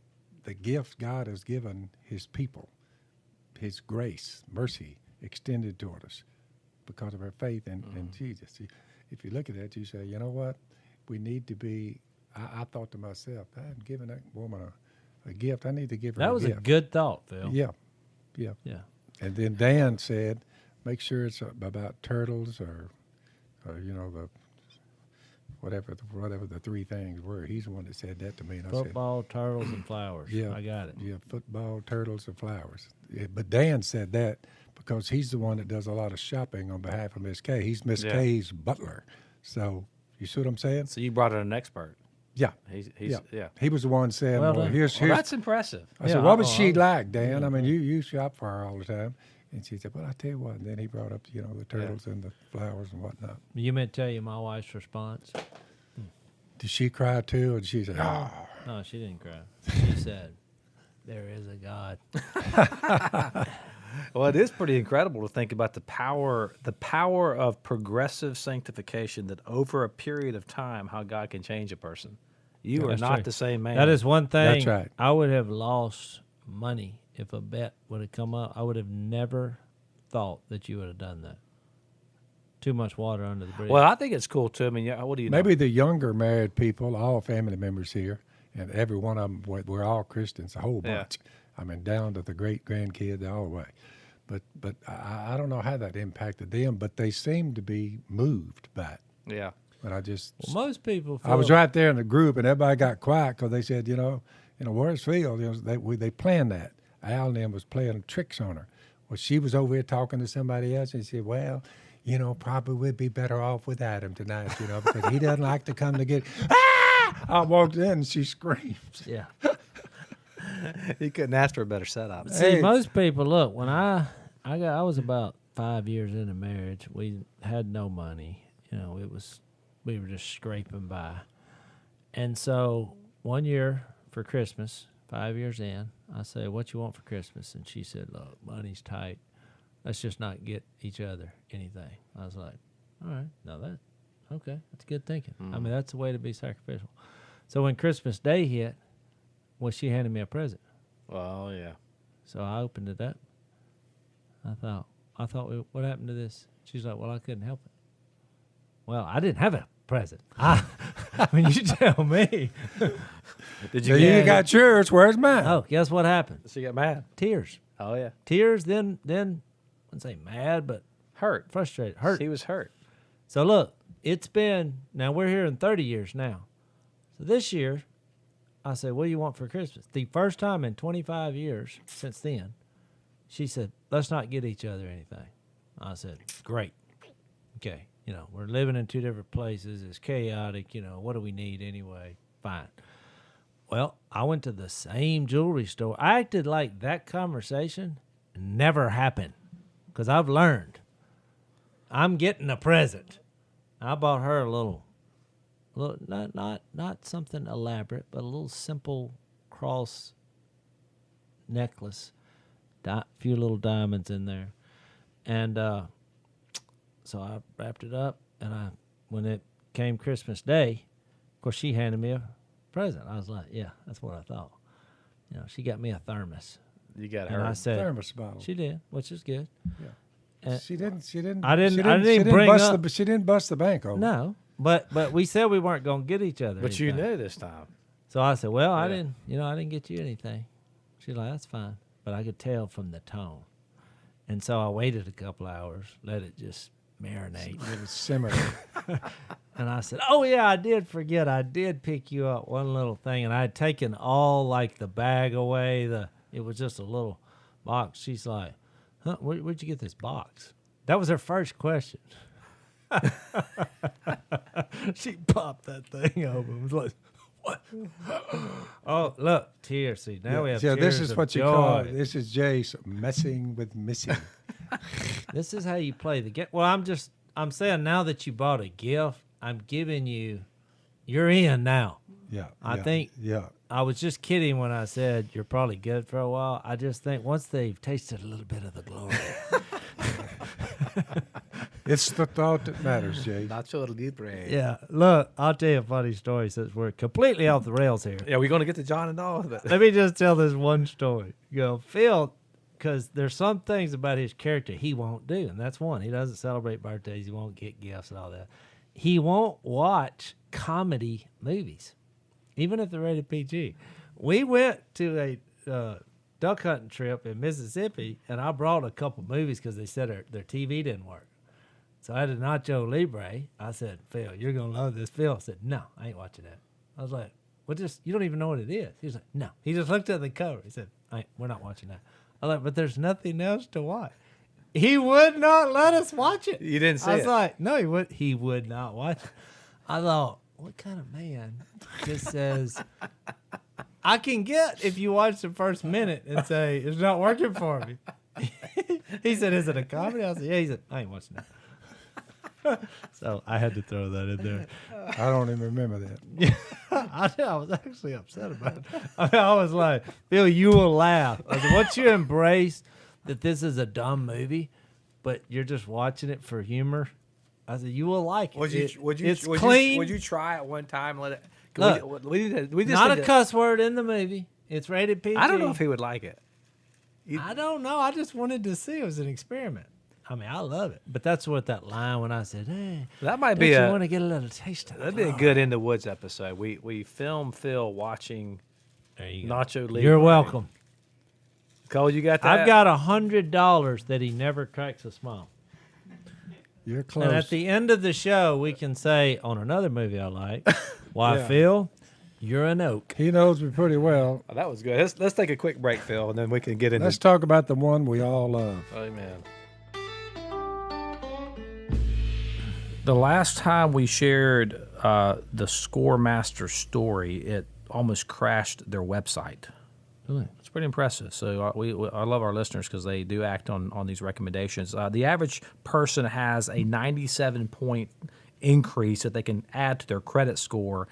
the gift God has given His people, His grace, mercy extended toward us because of our faith in Jesus. If you look at that, you say, you know what? We need to be I thought to myself, I'm giving that woman a gift. I need to give her That a was gift. a good thought, Phil. Yeah. Yeah. And then Dan said, make sure it's about turtles or the whatever the three things were. He's the one that said that to me. And Football, turtles, and flowers. Yeah, I got it. Yeah, football, turtles, and flowers. Yeah, but Dan said that because he's the one that does a lot of shopping on behalf of Miss Kay. He's Miss Kay's butler. So you see what I'm saying? So you brought in an expert. Yeah. He's Yeah. He was the one saying, Well well, done. here's. that's impressive. I said, what was she like, Dan? I mean, you shop for her all the time. And she said, well, I tell you what. And then he brought up, the turtles and the flowers and whatnot. You meant to tell you my wife's response? Did she cry too? Or did she say, oh? No, she didn't cry. She said, there is a God. Well, it is pretty incredible to think about the power of progressive sanctification, that over a period of time, how God can change a person. You are That's not true. the same man. That is one thing. That's right. I would have lost money if a bet would have come up. I would have never thought that you would have done that. Too much water under the bridge. Well, I think it's cool too. I mean, what do you know? Maybe the younger married people, all family members here, and every one of them, we're all Christians, a whole bunch. I mean, down to the great-grandkids all the way. But I don't know how that impacted them, but they seem to be moved by it. Yeah. But I just... Well, most people feel, I was right there in the group, and everybody got quiet because they said, where's Phil? They planned that. Al and them was playing tricks on her. Well, she was over here talking to somebody else, and she said, well, probably we'd be better off without him tonight, because he doesn't like to come to get... Ah! I walked in, and she screamed. Yeah. You couldn't ask for a better setup. See, most people, look, when I was about 5 years into marriage, we had no money. We were just scraping by. And so one year for Christmas, 5 years in, I said, what you want for Christmas? And she said, look, money's tight. Let's just not get each other anything. I was like, all right, okay, that's good thinking. I mean, that's the way to be sacrificial. So when Christmas Day hit, well, she handed me a present. Well, yeah. So I opened it up. I thought, what happened to this? She's like, well, I couldn't help it. Well, I didn't have a present. I mean, you tell me. Did So you you got yours. Where's mine? Oh, guess what happened? So you got mad? Tears. Oh, yeah. Tears, then I wouldn't say mad, but Hurt. frustrated. Hurt. He was hurt. So look, now we're here in 30 years now. So this year, I said, what do you want for Christmas? The first time in 25 years since then, she said, let's not get each other anything. I said, great. Okay. We're living in two different places. It's chaotic. What do we need anyway? Fine. Well, I went to the same jewelry store. I acted like that conversation never happened because I've learned I'm getting a present. I bought her a little not something elaborate, but a little simple cross necklace, few little diamonds in there, and so I wrapped it up. And when it came Christmas Day, of course she handed me a present. I was like, yeah, that's what I thought. She got me a thermos. You got And hurt. I said, Thermos bottle. she did, which is good. Yeah. And She didn't. I didn't She didn't bust the bank over. no, but we said we weren't going to get each other. But you anything. knew this time. So I said, well, I Yeah. didn't get you anything. She's like, that's fine. But I could tell from the tone. And so I waited a couple hours, let it just marinate. It was simmering. And I said, oh, yeah, I did forget. I did pick you up one little thing. And I had taken all, like, the bag away. It was just a little box. She's like, huh, where'd you get this box? That was her first question. She popped that thing open. It was like, what? Oh, look, tears. See, now we have So tears this is of what you joy. call it. This is Jace messing with Missy. This is how you play the game. Well, I'm saying now that you bought a gift, I'm giving you're in now. Yeah. I yeah, think- Yeah. I was just kidding when I said you're probably good for a while. I just think once they've tasted a little bit of the glory. It's the thought that matters, Jay. Nacho Libre. Yeah, look, I'll tell you a funny story since we're completely off the rails here. Yeah, we're going to get to John and all of it. Let me just tell this one story. Phil, because there's some things about his character he won't do, and that's one. He doesn't celebrate birthdays. He won't get gifts and all that. He won't watch comedy movies. even if they're rated PG. We went to a duck hunting trip in Mississippi, and I brought a couple movies because they said their TV didn't work. So I had a Nacho Libre. I said, Phil, you're going to love this. Phil said, no, I ain't watching that. I was like, well, you don't even know what it is. He was like, no. He just looked at the cover. He said, we're not watching that. I was like, but there's nothing else to watch. He would not let us watch it. You didn't see it? I was like, no, he would not watch it. I thought, what kind of man just says, I can get if you watch the first minute and say, it's not working for me. He said, is it a comedy? I said, yeah. He said, I ain't watching that. So I had to throw that in there. I don't even remember that. I was actually upset about it. I was like, Phil, you will laugh. I said, once you embrace that this is a dumb movie, but you're just watching it for humor, I said, you will like it. It's clean. Would you try it one time? Let it. Look, We just not need a cuss word in the movie. It's rated PG. I don't know if he would like it. I don't know. I just wanted to see. It was an experiment. I mean, I love it. But that's what that line when I said, hey, That might don't be you a. want to get a little taste of it? That'd be a good In the Woods episode. We film Phil watching There you go. Nacho Libre. You're welcome. Cole, you got that? I've got $100 that he never cracks a smile. You're close. And at the end of the show, we can say on another movie I like, why, Yeah. Phil, you're an oak. He knows me pretty well. Oh, that was good. Let's take a quick break, Phil, and then we can get into. Let's talk about the one we all love. Amen. The last time we shared the Scoremaster story, it almost crashed their website. Really? It's pretty impressive. So I love our listeners because they do act on these recommendations. The average person has a 97-point increase that they can add to their credit score,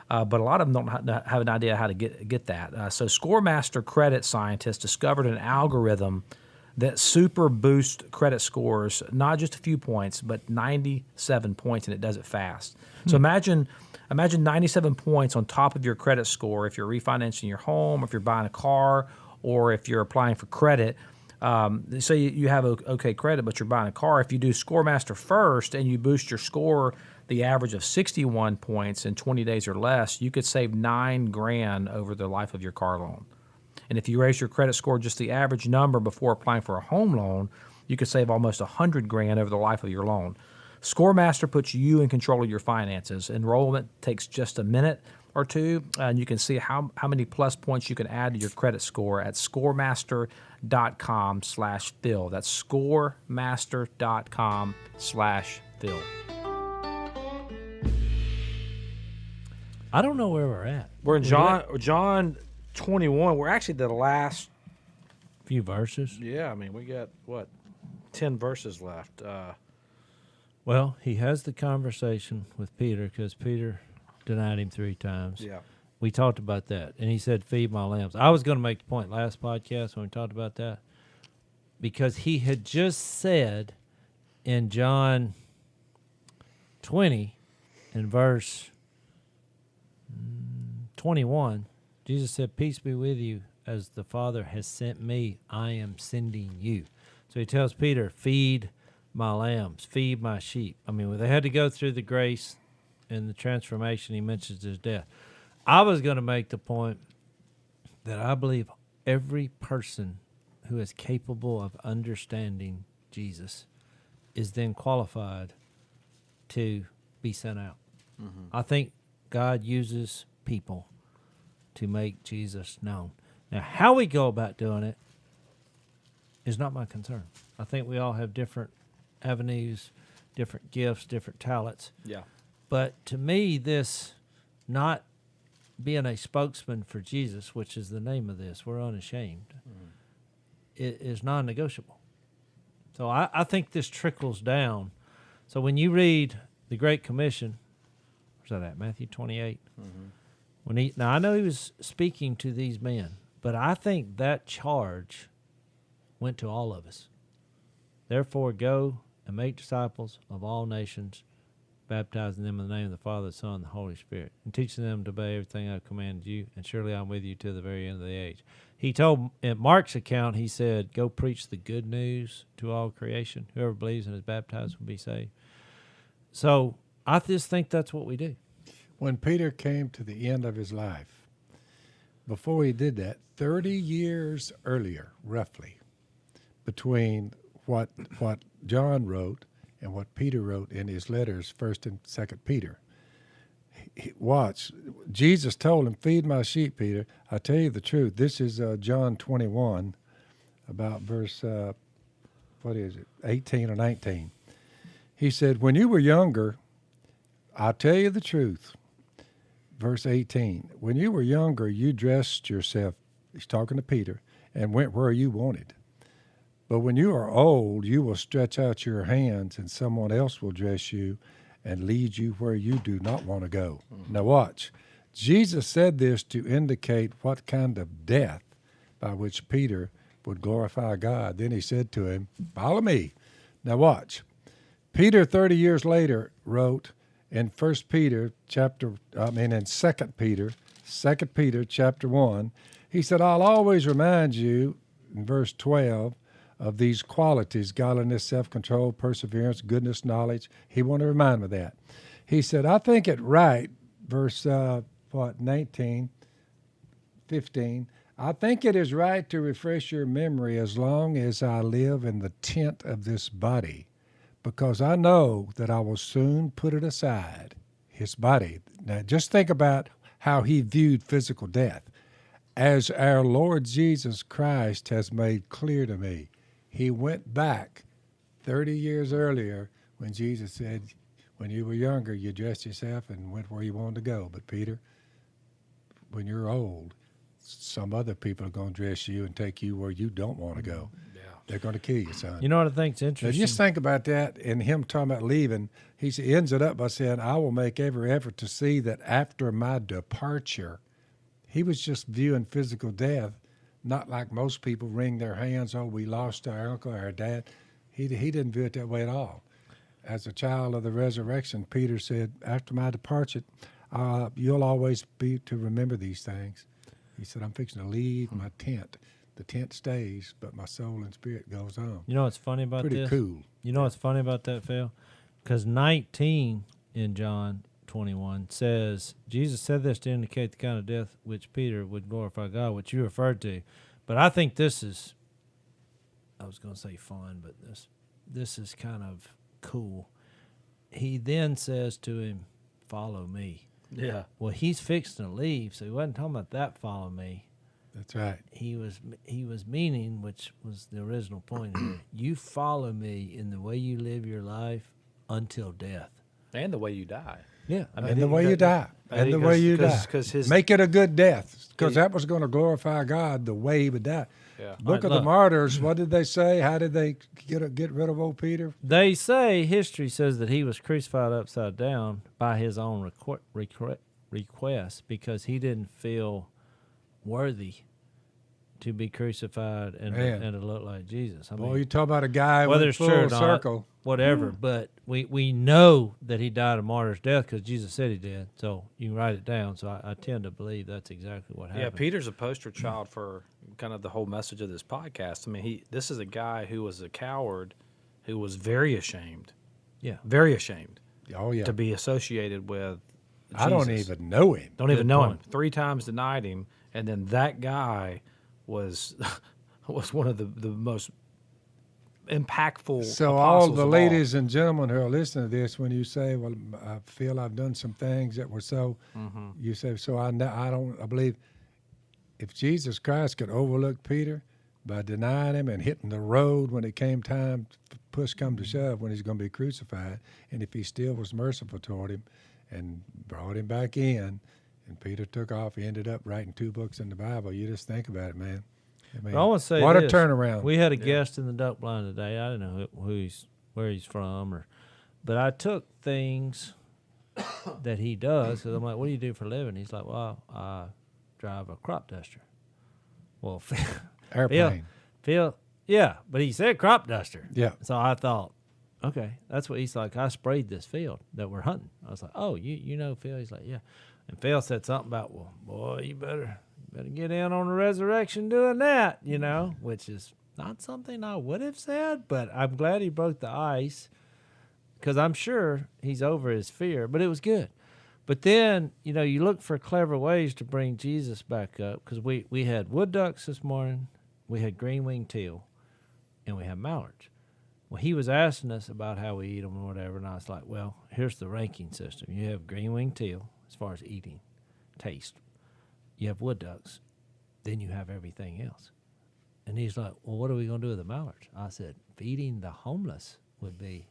but a lot of them don't have an idea how to get that. So Scoremaster credit scientists discovered an algorithm that super boosts credit scores, not just a few points, but 97 points, and it does it fast. So imagine 97 points on top of your credit score if you're refinancing your home, if you're buying a car, or if you're applying for credit. Say you have okay credit, but you're buying a car. If you do Scoremaster first and you boost your score the average of 61 points in 20 days or less, you could save $9,000 over the life of your car loan. And if you raise your credit score just the average number before applying for a home loan, you could save almost $100,000 over the life of your loan. Scoremaster puts you in control of your finances. Enrollment takes just a minute or two, and you can see how many plus points you can add to your credit score at scoremaster.com/Phil. That's scoremaster.com/Phil. I don't know where we're at. We're in John 21. We're actually the last. Few verses. Yeah, I mean, we got, 10 verses left. Well, he has the conversation with Peter because Peter denied him 3 times. Yeah. We talked about that, and he said, feed my lambs. I was going to make the point last podcast when we talked about that because he had just said in John 20, in verse 21, Jesus said, peace be with you. As the Father has sent me, I am sending you. So he tells Peter, feed my lambs, feed my sheep. I mean, when they had to go through the grace and the transformation, he mentions his death. I was going to make the point that I believe every person who is capable of understanding Jesus is then qualified to be sent out. Mm-hmm. I think God uses people to make Jesus known. Now, how we go about doing it is not my concern. I think we all have different avenues, different gifts, different talents. Yeah. But to me, this not being a spokesman for Jesus, which is the name of this, we're unashamed, it is non-negotiable. So I think this trickles down. So when you read the Great Commission, where's that at, Matthew 28? Mm-hmm. Now, I know he was speaking to these men, but I think that charge went to all of us. Therefore, go and make disciples of all nations, baptizing them in the name of the Father, the Son, and the Holy Spirit, and teaching them to obey everything I've commanded you, and surely I'm with you to the very end of the age. He told, in Mark's account, he said, go preach the good news to all creation. Whoever believes and is baptized will be saved. So I just think that's what we do. when Peter came to the end of his life, before he did that, 30 years earlier, roughly, between what John wrote and what Peter wrote in his letters, 1st and 2nd Peter. Watch. Jesus told him, feed my sheep, Peter. I tell you the truth. This is John 21, about verse, 18 or 19. He said, when you were younger, I'll tell you the truth. Verse 18, when you were younger, you dressed yourself, he's talking to Peter, and went where you wanted. But when you are old, you will stretch out your hands, and someone else will dress you and lead you where you do not want to go. Mm-hmm. Now watch. Jesus said this to indicate what kind of death by which Peter would glorify God. Then he said to him, follow me. Now watch. Peter 30 years later wrote in 2 Peter chapter 1, he said, I'll always remind you, in verse 12, of these qualities, godliness, self-control, perseverance, goodness, knowledge. He wanted to remind me of that. He said, I think it right, verse 19, 15, I think it is right to refresh your memory as long as I live in the tent of this body, because I know that I will soon put it aside, his body. Now, just think about how he viewed physical death. As our Lord Jesus Christ has made clear to me, he went back 30 years earlier when Jesus said, when you were younger, you dressed yourself and went where you wanted to go. But Peter, when you're old, some other people are going to dress you and take you where you don't want to go. Yeah. They're going to kill you, son. You know what I think's interesting? Now, just think about that, and him talking about leaving. He ends it up by saying, I will make every effort to see that after my departure, he was just viewing physical death, not like most people wring their hands, oh, we lost our uncle or our dad. He didn't view it that way at all. As a child of the resurrection, Peter said, after my departure, you'll always be to remember these things. He said, I'm fixing to leave my tent. The tent stays, but my soul and spirit goes on. You know what's funny about Pretty this? cool. You know what's funny about that, Phil? Because 19 in John 21 says, Jesus said this to indicate the kind of death which Peter would glorify God, which you referred to. But I think this is, I was going to say fun, but this is kind of cool. He then says to him, follow me. Yeah. Well, he's fixing to leave, so he wasn't talking about that follow me. That's right. He was meaning, which was the original point here, you follow me in the way you live your life until death. And the way you die. Yeah. And the way you die. And the way you die. Make it a good death, because that was going to glorify God the way he would die. Yeah. Look at the martyrs. What did they say? How did they get rid of old Peter? They say, history says that he was crucified upside down by his own request because he didn't feel worthy to be crucified and to look like Jesus. I mean, you talk about a guy whether with it's full true or circle. not, whatever. But we know that he died a martyr's death because Jesus said he did. So you can write it down. So I tend to believe that's exactly what happened. Yeah, Peter's a poster child for kind of the whole message of this podcast. I mean, this is a guy who was a coward, who was very ashamed. Yeah, very ashamed. Oh yeah, to be associated with Jesus. I don't even know him. Don't even know him. 3 times denied him, and then that guy was one of the most impactful. So all the ladies and gentlemen who are listening to this, when you say, "Well, I feel I've done some things that were so," you say, "So I believe if Jesus Christ could overlook Peter by denying him and hitting the road when it came time, push come to shove, when he's going to be crucified, and if he still was merciful toward him and brought him back in." And Peter took off. He ended up writing 2 books in the Bible. You just think about it, man. I mean, I want to say what this. a turnaround. We had a guest in the duck blind today. I didn't know where he's from, but I took things that he does because I'm like, "What do you do for a living?" He's like, "Well, I drive a crop duster." Well, Airplane. Phil, yeah, but he said crop duster. Yeah. So I thought, okay, that's what he's like. I sprayed this field that we're hunting. I was like, "Oh, you know Phil?" He's like, "Yeah." And Phil said something about, "Well, boy, you better get in on the resurrection doing that," which is not something I would have said, but I'm glad he broke the ice because I'm sure he's over his fear, but it was good. But then, you look for clever ways to bring Jesus back up, because we had wood ducks this morning, we had green-winged teal, and we had mallards. Well, he was asking us about how we eat them or whatever, and I was like, well, here's the ranking system. You have green-winged teal as far as eating, taste. You have wood ducks. Then you have everything else. And he's like, well, what are we going to do with the mallards? I said, feeding the homeless would be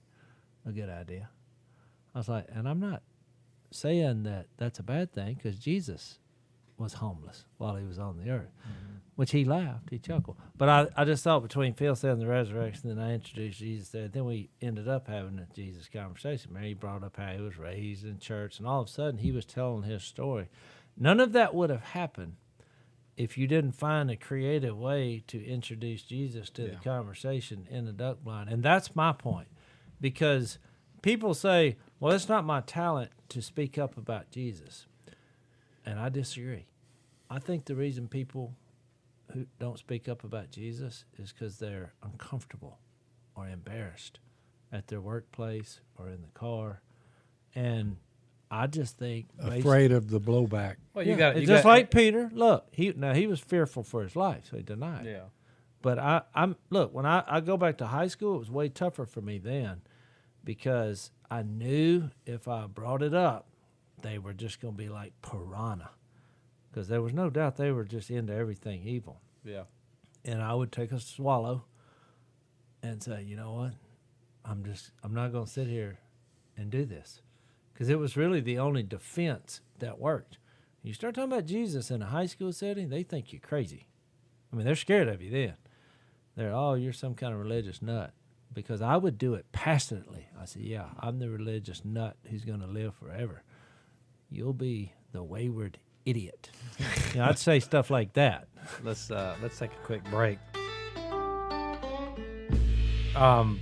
a good idea. I was like, and I'm not saying that that's a bad thing, because Jesus was homeless while he was on the earth, which he laughed, he chuckled. But I just thought between Phil saying the resurrection and I introduced Jesus there, then we ended up having a Jesus conversation. Mary brought up how he was raised in church, and all of a sudden he was telling his story. None of that would have happened if you didn't find a creative way to introduce Jesus to the conversation in the duck blind. And that's my point, because people say, well, it's not my talent to speak up about Jesus. And I disagree. I think the reason people who don't speak up about Jesus is because they're uncomfortable or embarrassed at their workplace or in the car. And I just think Afraid of the blowback. Well, just like Peter. Look, he was fearful for his life, so he denied. Yeah. But when I go back to high school, it was way tougher for me then, because I knew if I brought it up, they were just going to be like piranha, because there was no doubt they were just into everything evil. Yeah. And I would take a swallow and say, you know what, I'm not going to sit here and do this. Because it was really the only defense that worked. You start talking about Jesus in a high school setting, they think you're crazy. I mean, they're scared of you then. You're some kind of religious nut. Because I would do it passionately. I said, yeah, I'm the religious nut who's going to live forever. You'll be the wayward idiot. I'd say stuff like that. Let's take a quick break.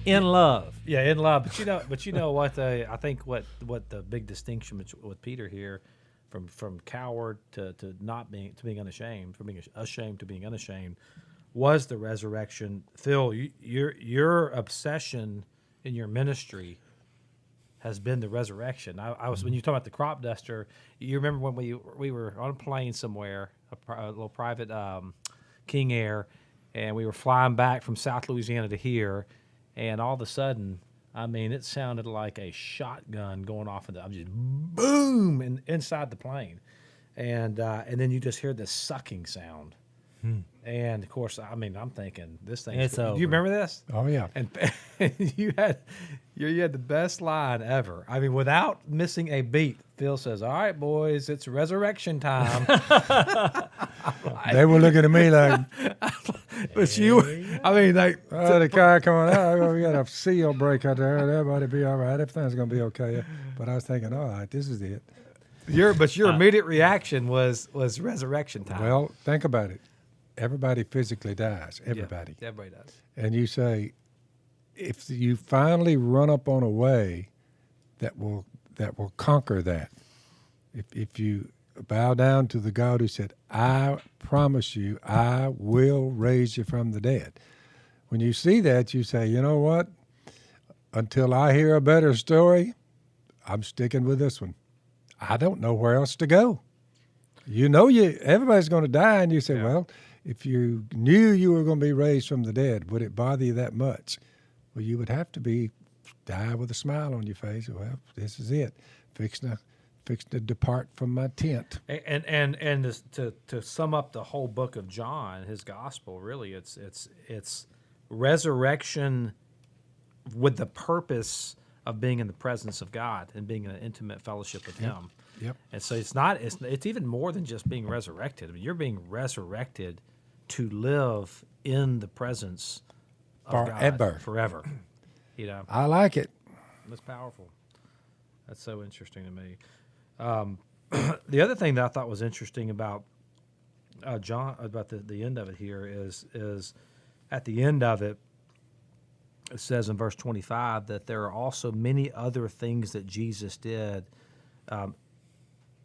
In love. Yeah, in love. But you know what? I think what the big distinction with Peter here, from coward to being unashamed, from being ashamed to being unashamed, was the resurrection. Phil, your obsession in your ministry has been the resurrection. I was when you talk about the crop duster. You remember when we were on a plane somewhere, a little private King Air, and we were flying back from South Louisiana to here. And all of a sudden, I mean, it sounded like a shotgun going off, just boom inside the plane, and then you just hear this sucking sound. And of course, I mean, I'm thinking this thing. It's over. Do you remember this? Oh yeah. And you had the best line ever. I mean, without missing a beat, Phil says, "All right, boys, it's resurrection time." They were looking at me like, but you, I mean, like the car coming out, we got a seal break out there, everybody be all right, everything's going to be okay. But I was thinking, all right, this is it. Your immediate reaction was resurrection time. Well, think about it. Everybody physically dies. Everybody. Yeah, everybody does. And you say, if you finally run up on a way that will conquer that, if you bow down to the God who said, I promise you, I will raise you from the dead. When you see that, you say, you know what? Until I hear a better story, I'm sticking with this one. I don't know where else to go. Everybody's going to die, and you say, well, if you knew you were going to be raised from the dead, would it bother you that much? Well, you would have to die with a smile on your face. Well, this is it. Fixing to depart from my tent. And to sum up the whole book of John, his gospel, really, it's resurrection with the purpose of being in the presence of God and being in an intimate fellowship with Him. Yep. And so it's even more than just being resurrected. I mean, you're being resurrected to live in the presence of God forever. I like it. That's powerful. That's so interesting to me. The other thing that I thought was interesting about John, about the end of it here is at the end of it, it says in verse 25 that there are also many other things that Jesus did, but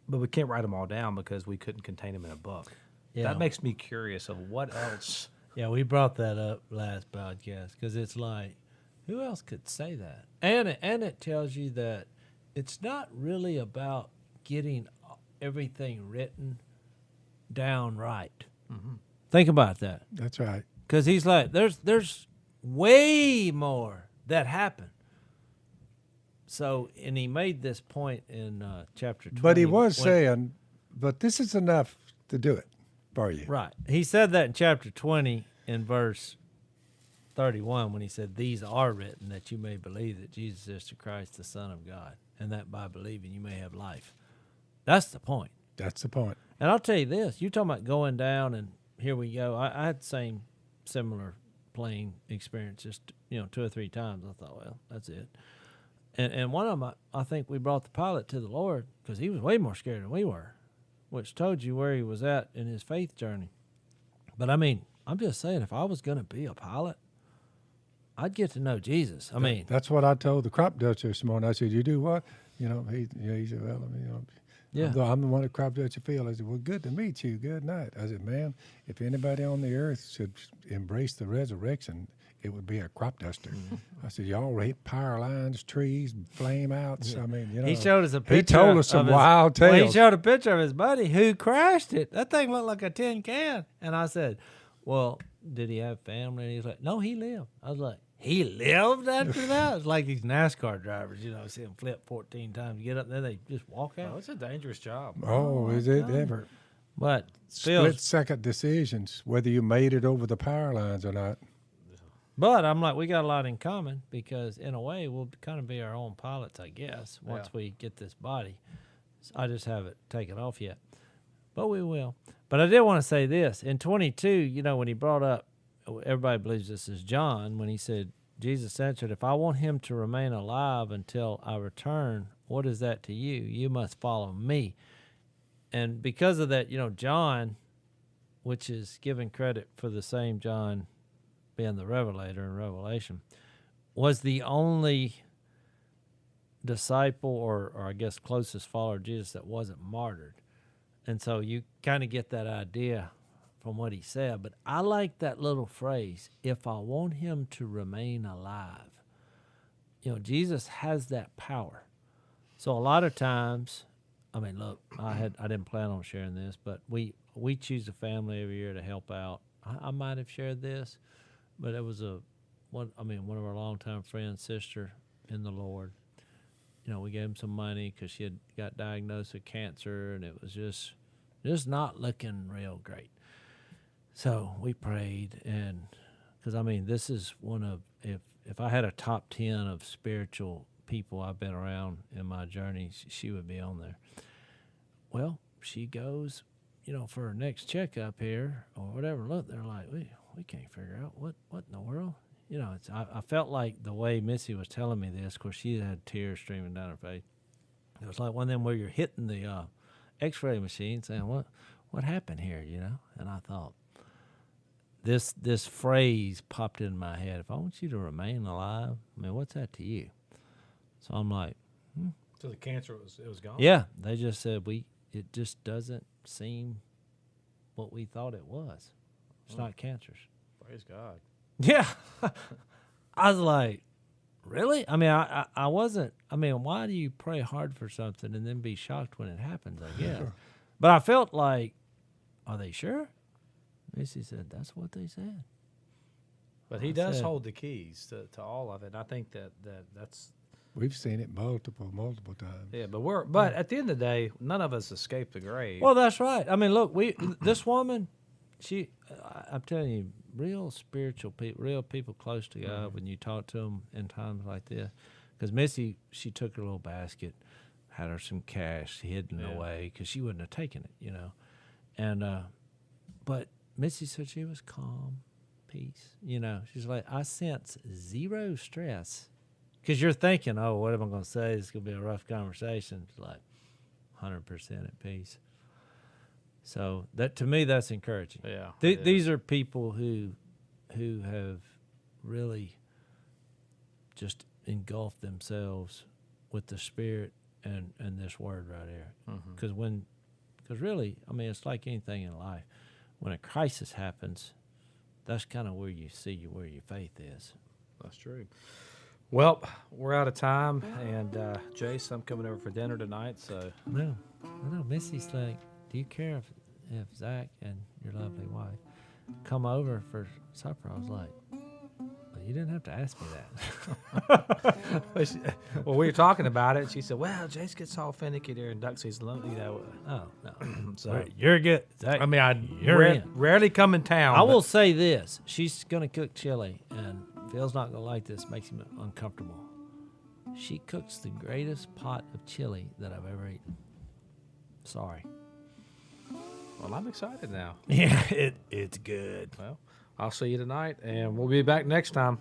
we can't write them all down because we couldn't contain them in a book. Yeah. That makes me curious of what else. Yeah, we brought that up last podcast because it's like, who else could say that? And it tells you that it's not really about getting everything written down right. Think about that. That's right. Because he's like, there's way more that happened. So, and he made this point in chapter 20. But he was saying, but this is enough to do it for you. Right. He said that in chapter 20 in verse 31 when he said, these are written that you may believe that Jesus is the Christ, the Son of God, and that by believing you may have life. That's the point. That's the point. And I'll tell you this, you're talking about going down, and here we go. I had the same similar plane experience just, 2 or 3 times. I thought, well, that's it. And one of them, I think we brought the pilot to the Lord because he was way more scared than we were, which told you where he was at in his faith journey. But, I mean, I'm just saying, if I was going to be a pilot, I'd get to know Jesus. That's what I told the crop dutcher this morning. I said, you do what? He said, well, Yeah. I'm the one that crop dutcher field. I said, well, good to meet you. Good night. I said, man, if anybody on the earth should embrace the resurrection, it would be a crop duster. I said, y'all hit power lines, trees, flame outs. I mean, He showed us a picture. He told us some wild Well, tales. he showed a picture of his buddy who crashed it. That thing looked like a tin can. And I said, well, did he have family? And he was like, no, he lived. I was like, he lived after that? It's like these NASCAR drivers, see them flip 14 times, get up there, they just walk out. Oh, it's a dangerous job. Oh, is it ever? But Phil, Split-second decisions, whether you made it over the power lines or not. but I'm like, we got a lot in common because in a way we'll kind of be our own pilots, I guess, once we get this body. So I just haven't taken off yet, but we will. But I did want to say this. In 22, when he brought up, everybody believes this is John, when he said, Jesus answered, if I want him to remain alive until I return, what is that to you? You must follow me. And because of that, John, which is given credit for the same John being the revelator in Revelation, was the only disciple or I guess closest follower of Jesus that wasn't martyred. And so you kind of get that idea from what he said. But I like that little phrase, if I want him to remain alive. Jesus has that power. So a lot of times, look, I didn't plan on sharing this, but we choose a family every year to help out. I might have shared this, but it was one of our longtime friends' sister in the Lord. We gave him some money because she had got diagnosed with cancer, and it was just not looking real great. So we prayed, and because this is one of if I had a top 10 of spiritual people I've been around in my journey, she would be on there. Well, she goes, for her next checkup here or whatever. Look, they're like, we can't figure out what in the world. I felt like the way Missy was telling me this, of course, she had tears streaming down her face. It was like one of them where you're hitting the X-ray machine, saying, "What happened here?" And I thought, this phrase popped in my head. If I want you to remain alive, what's that to you? So I'm like, So the cancer was gone. yeah. They just said it just doesn't seem what we thought it was. It's not cancerous. Praise God. Yeah. I was like, really? I wasn't. Why do you pray hard for something and then be shocked when it happens, I guess? But I felt like, are they sure? Missy said, that's what they said. But he does hold the keys to all of it. I think that's. We've seen it multiple times. Yeah, but at the end of the day, none of us escape the grave. Well, that's right. Look, this woman, I'm telling you, real spiritual people, real people close to God when you talk to them in times like this. Because Missy, she took her little basket, had her some cash hidden away because she wouldn't have taken it, And, but Missy said she was calm, peace. She's like, I sense zero stress. Because you're thinking, oh, what am I going to say? It's going to be a rough conversation. It's like 100% at peace. So that to me, that's encouraging. Yeah. These are people who have really just engulfed themselves with the Spirit and this word right here. Because really, it's like anything in life. When a crisis happens, that's kind of where you see where your faith is. That's true. Well, we're out of time, and Jace, I'm coming over for dinner tonight, so Yeah. I know Missy's like, do you care if Zach and your lovely wife come over for supper? I was like, well, you didn't have to ask me that. Well, we were talking about it. She said, well, Jace gets all finicky there in duck season. Oh, no. So, Right, you're good. Zach, I mean, I you're in. rarely come in town. I but- will say this. She's going to cook chili, and Phil's not going to like this. Makes him uncomfortable. She cooks the greatest pot of chili that I've ever eaten. Sorry. Well, I'm excited now. Yeah, it's good. Well, I'll see you tonight, and we'll be back next time.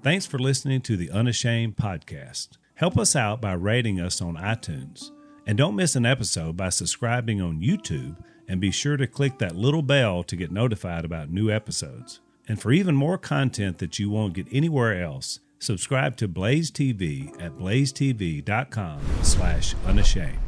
Thanks for listening to the Unashamed podcast. Help us out by rating us on iTunes. And don't miss an episode by subscribing on YouTube, and be sure to click that little bell to get notified about new episodes. And for even more content that you won't get anywhere else, subscribe to Blaze TV at blazetv.com/unashamed.